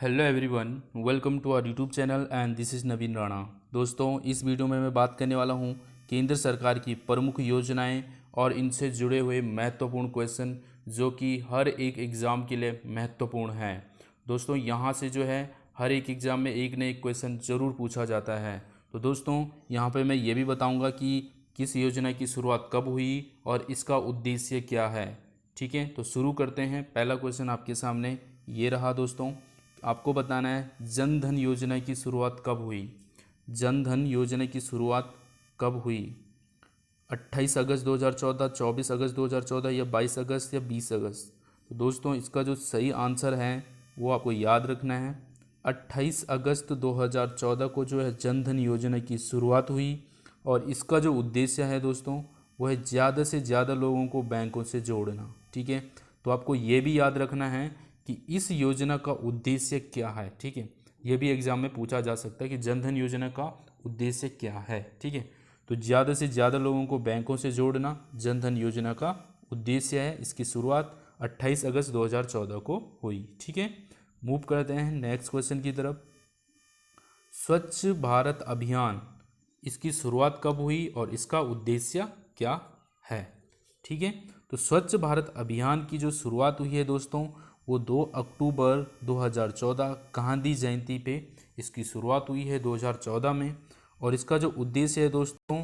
Hello everyone, welcome to our YouTube channel and this is Naveen Rana. दोस्तों, इस video में मैं बात करने वाला हूं केंद्र सरकार की प्रमुख योजनाएं और इनसे जुड़े हुए महत्वपूर्ण क्वेश्चन जो कि हर एक एग्ज़ाम के लिए महत्वपूर्ण हैं। दोस्तों, यहां से जो है हर एक एग्ज़ाम में एक न एक क्वेश्चन ज़रूर पूछा जाता है। तो दोस्तों, यहाँ पर मैं ये भी बताऊँगा कि किस योजना की शुरुआत कब हुई और इसका उद्देश्य क्या है। ठीक है, तो शुरू करते हैं। पहला क्वेश्चन आपके सामने ये रहा दोस्तों। आपको बताना है जन धन योजना की शुरुआत कब हुई। जन धन योजना की शुरुआत कब हुई? 28 अगस्त 2014, 24 अगस्त 2014 या 22 अगस्त या 20 अगस्त? तो दोस्तों, इसका जो सही आंसर है वो आपको याद रखना है। 28 अगस्त 2014 को जो है जन धन योजना की शुरुआत हुई और इसका जो उद्देश्य है दोस्तों वो है ज़्यादा से ज़्यादा लोगों को बैंकों से जोड़ना। ठीक है, तो आपको ये भी याद रखना है कि इस योजना का उद्देश्य क्या है। ठीक है, ये भी एग्जाम में पूछा जा सकता है कि जन धन योजना का उद्देश्य क्या है। ठीक है, तो ज़्यादा से ज़्यादा लोगों को बैंकों से जोड़ना जन धन योजना का उद्देश्य है। इसकी शुरुआत 28 अगस्त 2014 को हुई। ठीक है, मूव करते हैं नेक्स्ट क्वेश्चन की तरफ। स्वच्छ भारत अभियान, इसकी शुरुआत कब हुई और इसका उद्देश्य क्या है? ठीक है, तो स्वच्छ भारत अभियान की जो शुरुआत हुई है दोस्तों वो 2 अक्टूबर 2014 गांधी जयंती पे इसकी शुरुआत हुई है 2014 में। और इसका जो उद्देश्य है दोस्तों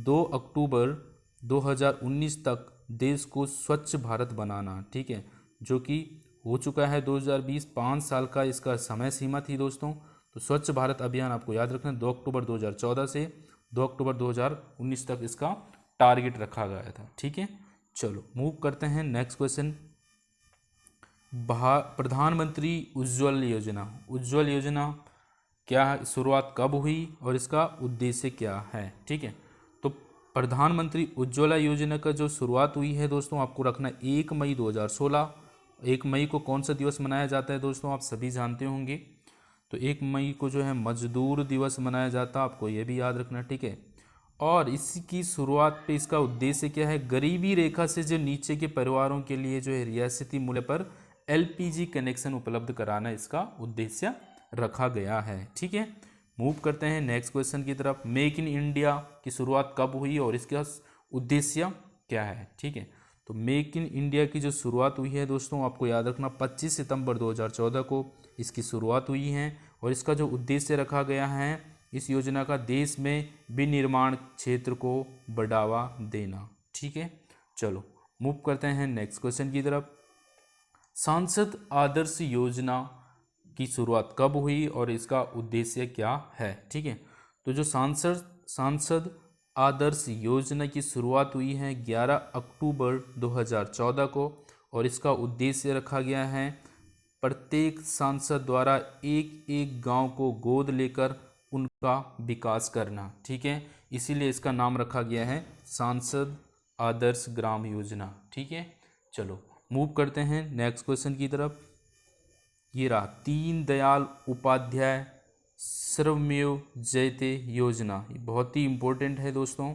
2 अक्टूबर 2019 तक देश को स्वच्छ भारत बनाना। ठीक है, जो कि हो चुका है 2020, 5 साल का इसका समय सीमा थी दोस्तों। तो स्वच्छ भारत अभियान आपको याद रखना 2 अक्टूबर 2014 से 2 अक्टूबर 2019 तक इसका टारगेट रखा गया था। ठीक है, चलो मूव करते हैं नेक्स्ट क्वेश्चन। प्रधानमंत्री उज्ज्वल योजना, उज्ज्वल योजना क्या है, शुरुआत कब हुई और इसका उद्देश्य क्या है? ठीक है, तो प्रधानमंत्री उज्ज्वला योजना का जो शुरुआत हुई है दोस्तों आपको रखना 1 मई 2016। 1 मई को कौन सा दिवस मनाया जाता है दोस्तों? आप सभी जानते होंगे। तो 1 मई को जो है मजदूर दिवस मनाया जाता है, आपको ये भी याद रखना। ठीक है, और इसकी शुरुआत पे इसका उद्देश्य क्या है? गरीबी रेखा से जो नीचे के परिवारों के लिए जो है रियासती मूल्य पर एलपीजी कनेक्शन उपलब्ध कराना इसका उद्देश्य रखा गया है। ठीक है, मूव करते हैं नेक्स्ट क्वेश्चन की तरफ। मेक इन इंडिया की शुरुआत कब हुई और इसका उद्देश्य क्या है? ठीक है, तो मेक इन इंडिया की जो शुरुआत हुई है दोस्तों आपको याद रखना 25 सितंबर 2014 को इसकी शुरुआत हुई है। और इसका जो उद्देश्य रखा गया है इस योजना का देश में विनिर्माण क्षेत्र को बढ़ावा देना। ठीक है, चलो मूव करते हैं नेक्स्ट क्वेश्चन की तरफ। सांसद आदर्श योजना की शुरुआत कब हुई और इसका उद्देश्य क्या है? ठीक है, तो जो सांसद आदर्श योजना की शुरुआत हुई है 11 अक्टूबर 2014 को और इसका उद्देश्य रखा गया है प्रत्येक सांसद द्वारा एक एक गांव को गोद लेकर उनका विकास करना। ठीक है, इसीलिए इसका नाम रखा गया है सांसद आदर्श ग्राम योजना। ठीक है, चलो मूव करते हैं नेक्स्ट क्वेश्चन की तरफ। ये रहा दीनदयाल उपाध्याय सर्वमेव जयते योजना, ये बहुत ही इम्पोर्टेंट है दोस्तों।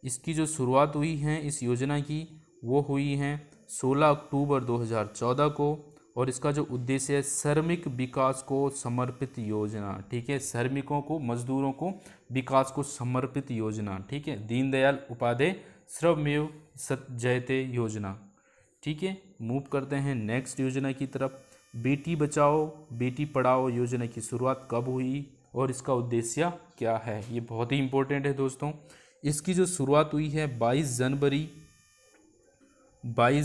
इसकी जो शुरुआत हुई है इस योजना की वो हुई है 16 अक्टूबर 2014 को और इसका जो उद्देश्य है श्रमिक विकास को समर्पित योजना। ठीक है, श्रमिकों को, मजदूरों को विकास को समर्पित योजना। ठीक है, दीनदयाल उपाध्याय श्रममेव जयते योजना। ठीक है, मूव करते हैं नेक्स्ट योजना की तरफ। बेटी बचाओ बेटी पढ़ाओ योजना की शुरुआत कब हुई और इसका उद्देश्य क्या है? ये बहुत ही इंपॉर्टेंट है दोस्तों। इसकी जो शुरुआत हुई है 22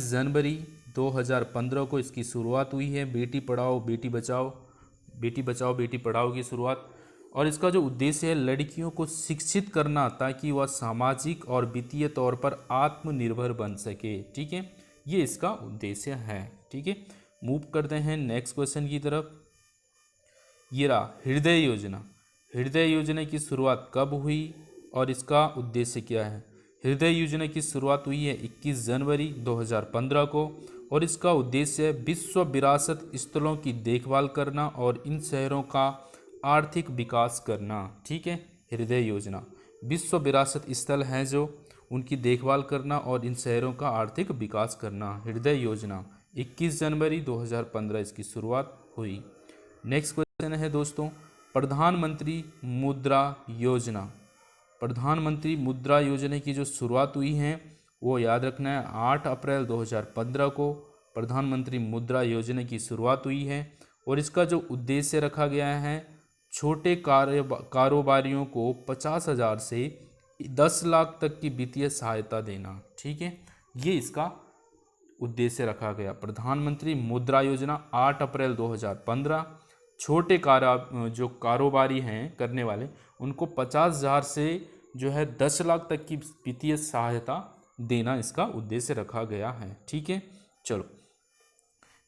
जनवरी 2015 को इसकी शुरुआत हुई है। बेटी पढ़ाओ बेटी बचाओ बेटी पढ़ाओ की शुरुआत। और इसका जो उद्देश्य है लड़कियों को शिक्षित करना ताकि वह सामाजिक और वित्तीय तौर पर आत्मनिर्भर बन सके। ठीक है, ये इसका उद्देश्य है। ठीक है, मूव करते हैं नेक्स्ट क्वेश्चन की तरफ। ये रहा हृदय योजना। हृदय योजना की शुरुआत कब हुई और इसका उद्देश्य क्या है? हृदय योजना की शुरुआत हुई है 21 जनवरी 2015 को और इसका उद्देश्य है विश्व विरासत स्थलों की देखभाल करना और इन शहरों का आर्थिक विकास करना। ठीक है, हृदय योजना विश्व विरासत स्थल हैं जो उनकी देखभाल करना और इन शहरों का आर्थिक विकास करना। हृदय योजना 21 जनवरी 2015 इसकी शुरुआत हुई। नेक्स्ट क्वेश्चन है दोस्तों, प्रधानमंत्री मुद्रा योजना। प्रधानमंत्री मुद्रा योजना की जो शुरुआत हुई है वो याद रखना है 8 अप्रैल 2015 को प्रधानमंत्री मुद्रा योजना की शुरुआत हुई है। और इसका जो उद्देश्य रखा गया है, छोटे कारोबारियों को 50,000 से 10 लाख तक की वित्तीय सहायता देना। ठीक है, ये इसका उद्देश्य रखा गया। प्रधानमंत्री मुद्रा योजना 8 अप्रैल 2015, छोटे जो कारोबारी हैं करने वाले, उनको 50,000 से जो है 10 लाख तक की वित्तीय सहायता देना इसका उद्देश्य रखा गया है। ठीक है, चलो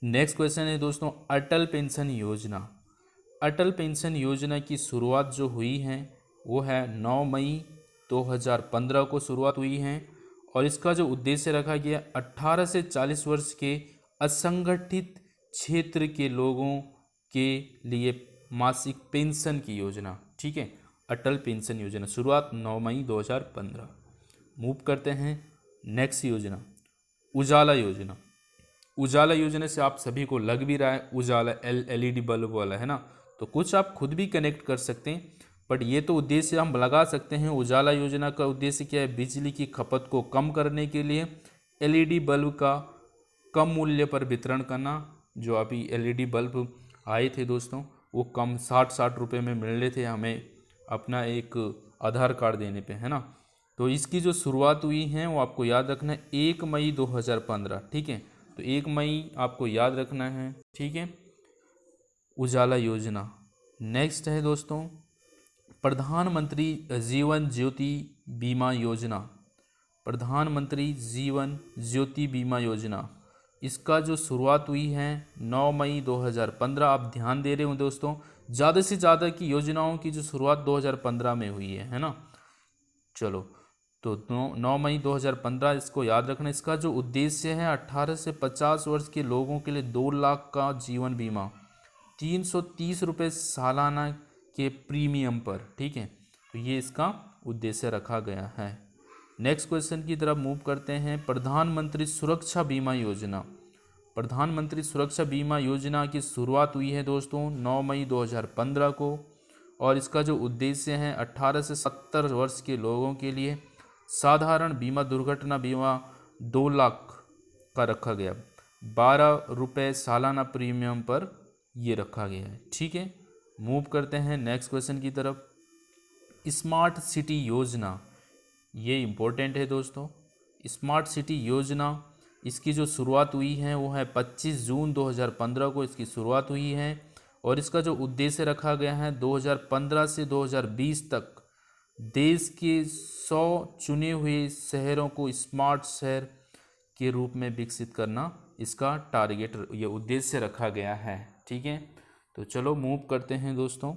नेक्स्ट क्वेश्चन है दोस्तों, अटल पेंशन योजना। अटल पेंशन योजना की शुरुआत जो हुई है वो है 9 मई 2015 को शुरुआत हुई है। और इसका जो उद्देश्य रखा गया 18 से 40 वर्ष के असंगठित क्षेत्र के लोगों के लिए मासिक पेंशन की योजना। ठीक है, अटल पेंशन योजना शुरुआत 9 मई 2015। मूव करते हैं नेक्स्ट योजना, उजाला योजना। उजाला योजना से आप सभी को लग भी रहा है उजाला LED बल्ब वाला है ना, तो कुछ आप खुद भी कनेक्ट कर सकते हैं, बट ये तो उद्देश्य हम लगा सकते हैं। उजाला योजना का उद्देश्य क्या है, बिजली की खपत को कम करने के लिए LED बल्ब का कम मूल्य पर वितरण करना। जो अभी LED बल्ब आए थे दोस्तों वो कम 60 रुपये में मिल रहे थे हमें अपना एक आधार कार्ड देने पे, है ना। तो इसकी जो शुरुआत हुई है वो आपको याद रखना है 1 मई 2015। ठीक है, तो 1 मई आपको याद रखना है। ठीक है, उजाला योजना। नेक्स्ट है दोस्तों, प्रधानमंत्री जीवन ज्योति बीमा योजना। प्रधानमंत्री जीवन ज्योति बीमा योजना, इसका जो शुरुआत हुई है 9 मई 2015। आप ध्यान दे रहे हो दोस्तों, ज़्यादा से ज़्यादा की योजनाओं की जो शुरुआत 2015 में हुई है ना। चलो, तो 9 मई 2015 इसको याद रखना। इसका जो उद्देश्य है 18 से 50 वर्ष के लोगों के लिए 2 लाख का जीवन बीमा, 330 रुपये सालाना के प्रीमियम पर। ठीक है, तो ये इसका उद्देश्य रखा गया है। नेक्स्ट क्वेश्चन की तरफ मूव करते हैं, प्रधानमंत्री सुरक्षा बीमा योजना। प्रधानमंत्री सुरक्षा बीमा योजना की शुरुआत हुई है दोस्तों 9 मई 2015 को। और इसका जो उद्देश्य है 18 से 70 वर्ष के लोगों के लिए साधारण बीमा, दुर्घटना बीमा 2 लाख का रखा गया, 12 रुपये सालाना प्रीमियम पर ये रखा गया है। ठीक है, मूव करते हैं नेक्स्ट क्वेश्चन की तरफ, स्मार्ट सिटी योजना। ये इम्पोर्टेंट है दोस्तों, स्मार्ट सिटी योजना, इसकी जो शुरुआत हुई है वो है 25 जून 2015 को इसकी शुरुआत हुई है। और इसका जो उद्देश्य रखा गया है 2015 से 2020 तक देश के 100 चुने हुए शहरों को स्मार्ट शहर के रूप में विकसित करना इसका टारगेट, ये उद्देश्य रखा गया है। ठीक है, तो चलो मूव करते हैं दोस्तों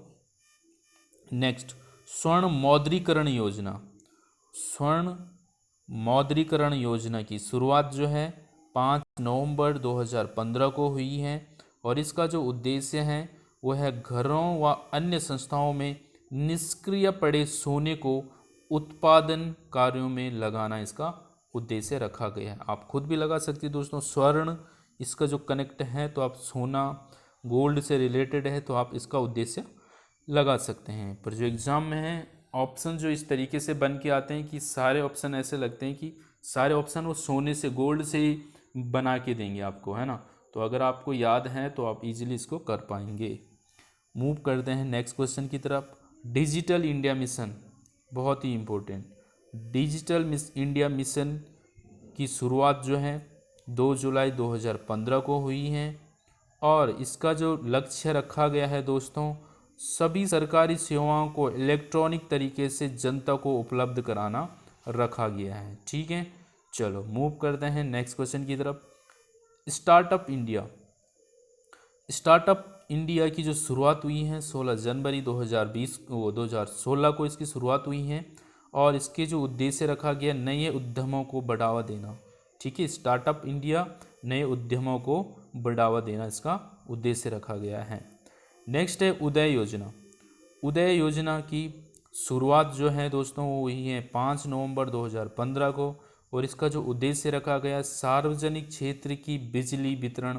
नेक्स्ट, स्वर्ण मौद्रीकरण योजना। स्वर्ण मौद्रीकरण योजना की शुरुआत जो है 5 नवंबर 2015 को हुई है। और इसका जो उद्देश्य है वो है घरों व अन्य संस्थाओं में निष्क्रिय पड़े सोने को उत्पादन कार्यों में लगाना, इसका उद्देश्य रखा गया है। आप खुद भी लगा सकते हैं दोस्तों, स्वर्ण इसका जो कनेक्ट है तो आप सोना गोल्ड से रिलेटेड है तो आप इसका उद्देश्य लगा सकते हैं। पर जो एग्ज़ाम में है ऑप्शन जो इस तरीके से बन के आते हैं कि सारे ऑप्शन ऐसे लगते हैं कि सारे ऑप्शन वो सोने से गोल्ड से ही बना के देंगे आपको, है ना। तो अगर आपको याद है तो आप इजीली इसको कर पाएंगे। मूव करते हैं नेक्स्ट क्वेश्चन की तरफ, डिजिटल इंडिया मिशन, बहुत ही इम्पोर्टेंट। डिजिटल इंडिया मिशन की शुरुआत जो है 2 जुलाई 2015 को हुई है। और इसका जो लक्ष्य रखा गया है दोस्तों, सभी सरकारी सेवाओं को इलेक्ट्रॉनिक तरीके से जनता को उपलब्ध कराना रखा गया है। ठीक है, चलो मूव करते हैं नेक्स्ट क्वेश्चन की तरफ, स्टार्टअप इंडिया। स्टार्टअप इंडिया की जो शुरुआत हुई है 16 जनवरी 2016 को इसकी शुरुआत हुई है। और इसके जो उद्देश्य रखा गया नए उद्यमों को बढ़ावा देना। ठीक है, स्टार्टअप इंडिया नए उद्यमों को बढ़ावा देना इसका उद्देश्य रखा गया है। नेक्स्ट है उदय योजना। उदय योजना की शुरुआत जो है दोस्तों वो हुई है 5 नवंबर 2015 को। और इसका जो उद्देश्य रखा गया सार्वजनिक क्षेत्र की बिजली वितरण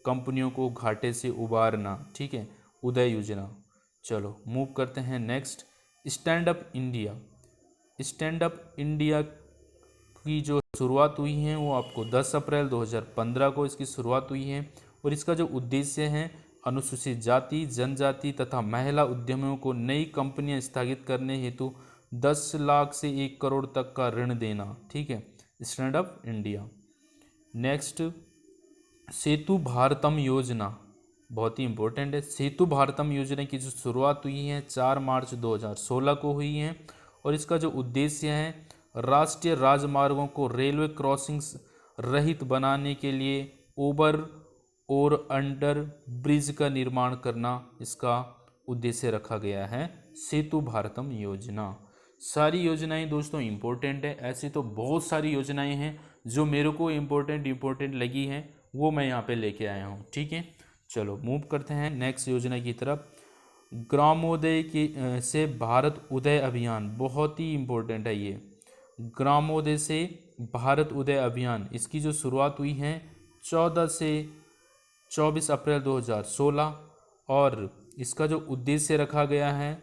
कंपनियों को घाटे से उबारना। ठीक है, उदय योजना। चलो मूव करते हैं next, stand up India. Stand up India की जो शुरुआत हुई है वो आपको 10 अप्रैल 2015 को इसकी शुरुआत हुई है और इसका जो उद्देश्य है अनुसूचित जाति, जनजाति तथा महिला उद्यमियों को नई कंपनियां स्थापित करने हेतु 10 लाख से 1 करोड़ तक का ऋण देना। ठीक है, stand up India. Next, Setu Bharatam योजना, बहुत ही इंपॉर्टेंट है। सेतु भारतम योजना की जो शुरुआत हुई है 4 मार्च 2016 को हुई है और इसका जो उद्देश्य है राष्ट्रीय राजमार्गों को रेलवे क्रॉसिंग्स रहित बनाने के लिए ओवर और अंडर ब्रिज का निर्माण करना इसका उद्देश्य रखा गया है, सेतु भारतम योजना। सारी योजनाएं दोस्तों इम्पोर्टेंट है, ऐसी तो बहुत सारी योजनाएं हैं जो मेरे को इम्पोर्टेंट लगी हैं वो मैं यहाँ पे लेके आया हूँ। ठीक है, चलो मूव करते हैं नेक्स्ट योजना की तरफ। ग्रामोदय की से भारत उदय अभियान, बहुत ही इम्पोर्टेंट है ये। ग्रामोदय से भारत उदय अभियान, इसकी जो शुरुआत हुई है 14 से 24 अप्रैल 2016 और इसका जो उद्देश्य रखा गया है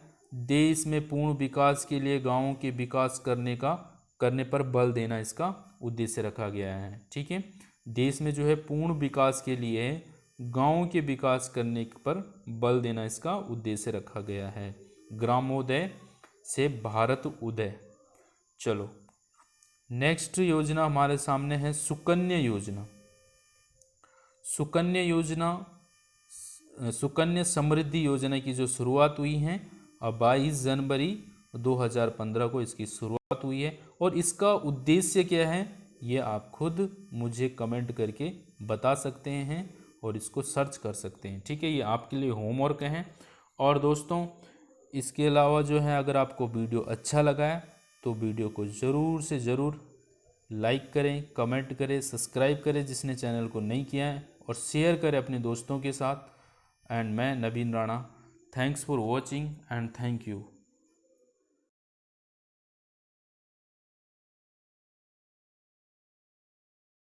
देश में पूर्ण विकास के लिए गांवों के विकास करने पर बल देना, इसका उद्देश्य रखा गया है। ठीक है, देश में जो है पूर्ण विकास के लिए गांवों के विकास करने पर बल देना इसका उद्देश्य रखा गया है। ग्रामोदय से भारत उदय। चलो नेक्स्ट योजना हमारे सामने है सुकन्या योजना। सुकन्या समृद्धि योजना की जो शुरुआत हुई है 22 जनवरी 2015 को इसकी शुरुआत हुई है और इसका उद्देश्य क्या है ये आप खुद मुझे कमेंट करके बता सकते हैं और इसको सर्च कर सकते हैं। ठीक है, ये आपके लिए होमवर्क है। और दोस्तों इसके अलावा जो है अगर आपको वीडियो अच्छा लगा है तो वीडियो को ज़रूर से ज़रूर लाइक करें, कमेंट करें, सब्सक्राइब करें जिसने चैनल को नहीं किया है और शेयर करें अपने दोस्तों के साथ। एंड मैं Naveen Rana, thanks for watching and thank you.